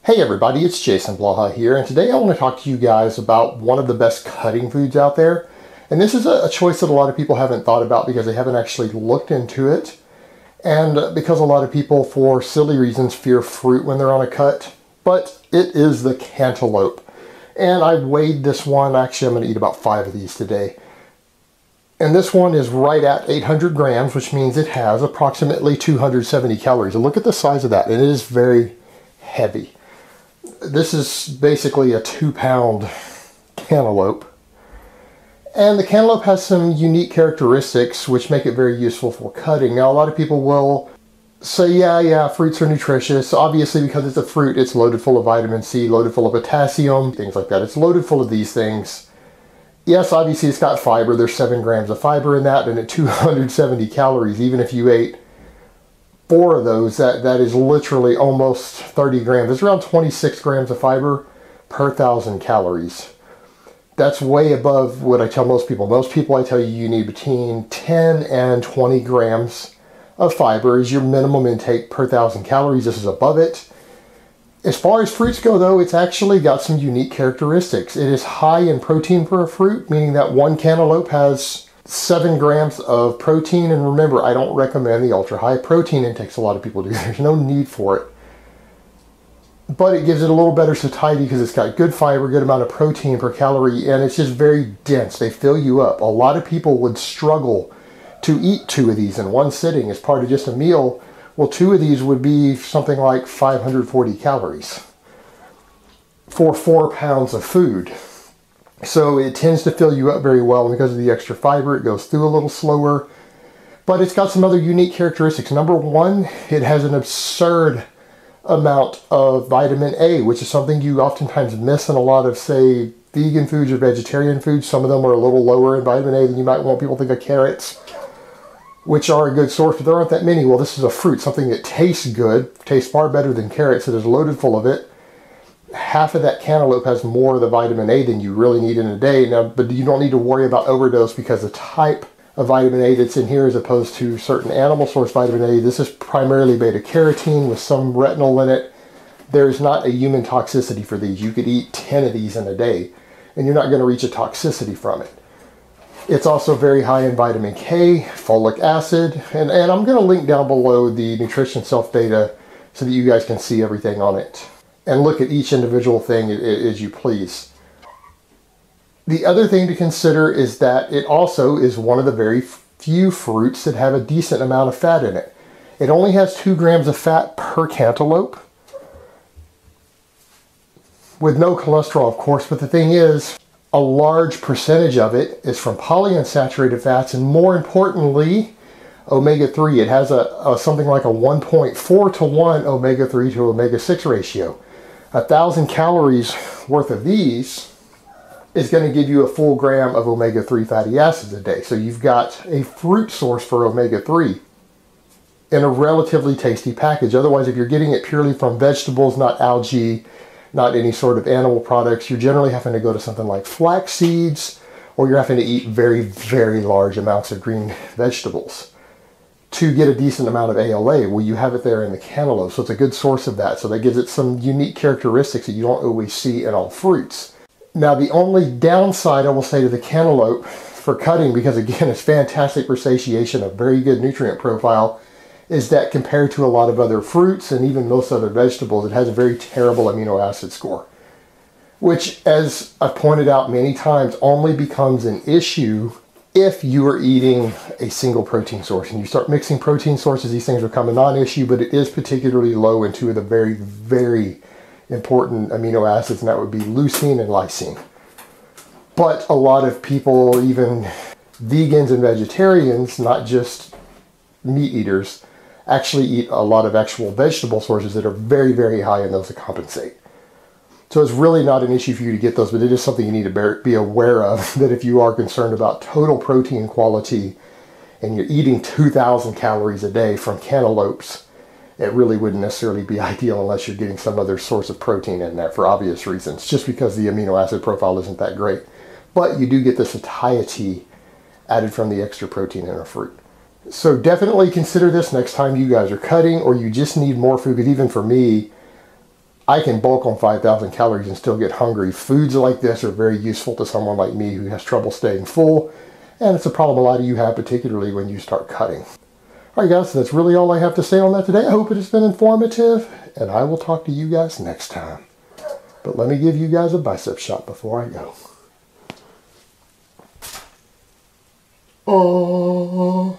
Hey everybody, it's Jason Blaha here, and today I want to talk to you guys about one of the best cutting foods out there. And this is a choice that a lot of people haven't thought about because they haven't actually looked into it. And because a lot of people, for silly reasons, fear fruit when they're on a cut. But it is the cantaloupe. And I weighed this one. Actually, I'm going to eat about 5 of these today. And this one is right at 800 grams, which means it has approximately 270 calories. And look at the size of that. And it is very heavy. This is basically a 2-pound cantaloupe. And the cantaloupe has some unique characteristics which make it very useful for cutting. Now, a lot of people will say, yeah, fruits are nutritious. Obviously, because it's a fruit, it's loaded full of vitamin C, loaded full of potassium, things like that. It's loaded full of these things. Yes, obviously it's got fiber. There's 7 grams of fiber in that, and at 270 calories, even if you ate 4 of those, that is literally almost 30 grams. It's around 26 grams of fiber per 1,000 calories. That's way above what I tell most people. Most people, I tell you need between 10 and 20 grams of fiber is your minimum intake per 1,000 calories. This is above it. As far as fruits go, though, it's actually got some unique characteristics. It is high in protein for a fruit, meaning that one cantaloupe has 7 grams of protein. And remember, I don't recommend the ultra high protein intakes a lot of people do. There's no need for it. But it gives it a little better satiety because it's got good fiber, good amount of protein per calorie, and it's just very dense. They fill you up. A lot of people would struggle to eat 2 of these in one sitting as part of just a meal. Well, 2 of these would be something like 540 calories for 4 pounds of food. So it tends to fill you up very well, and because of the extra fiber, it goes through a little slower. But it's got some other unique characteristics. Number one, it has an absurd amount of vitamin A, which is something you oftentimes miss in a lot of, say, vegan foods or vegetarian foods. Some of them are a little lower in vitamin A than you might want. People think of carrots, which are a good source, but there aren't that many. Well, this is a fruit, something that tastes good, tastes far better than carrots. It is loaded full of it. Half of that cantaloupe has more of the vitamin A than you really need in a day. Now, but you don't need to worry about overdose because the type of vitamin A that's in here, as opposed to certain animal source vitamin A, this is primarily beta carotene with some retinol in it. There's not a human toxicity for these. You could eat 10 of these in a day and you're not going to reach a toxicity from it. It's also very high in vitamin K, folic acid, and I'm going to link down below the nutrition self data so that you guys can see everything on it and look at each individual thing as you please. The other thing to consider is that it also is one of the very few fruits that have a decent amount of fat in it. It only has 2 grams of fat per cantaloupe, with no cholesterol, of course, but the thing is, a large percentage of it is from polyunsaturated fats, and more importantly, omega-3. It has something like a 1.4 to 1 omega-3 to omega-6 ratio. 1,000 calories worth of these is going to give you a full gram of omega-3 fatty acids a day. So you've got a fruit source for omega-3 in a relatively tasty package. Otherwise, if you're getting it purely from vegetables, not algae, not any sort of animal products, you're generally having to go to something like flax seeds, or you're having to eat very, very large amounts of green vegetables to get a decent amount of ALA. Well, you have it there in the cantaloupe, so it's a good source of that. So that gives it some unique characteristics that you don't always see in all fruits. Now, the only downside I will say to the cantaloupe for cutting, because again, it's fantastic for satiation, a very good nutrient profile, is that compared to a lot of other fruits and even most other vegetables, it has a very terrible amino acid score, which, as I've pointed out many times, only becomes an issue if you are eating a single protein source. And you start mixing protein sources, these things become a non-issue, but it is particularly low in 2 of the very, very important amino acids, and that would be leucine and lysine. But a lot of people, even vegans and vegetarians, not just meat eaters, actually eat a lot of actual vegetable sources that are very, very high in those to compensate. So it's really not an issue for you to get those, but it is something you need to be aware of, that if you are concerned about total protein quality and you're eating 2,000 calories a day from cantaloupes, it really wouldn't necessarily be ideal unless you're getting some other source of protein in there for obvious reasons, just because the amino acid profile isn't that great. But you do get the satiety added from the extra protein in a fruit. So definitely consider this next time you guys are cutting, or you just need more food. Because even for me, I can bulk on 5,000 calories and still get hungry. Foods like this are very useful to someone like me who has trouble staying full, and it's a problem a lot of you have, particularly when you start cutting. All right, guys, so that's really all I have to say on that today. I hope it has been informative, and I will talk to you guys next time. But let me give you guys a bicep shot before I go. Oh.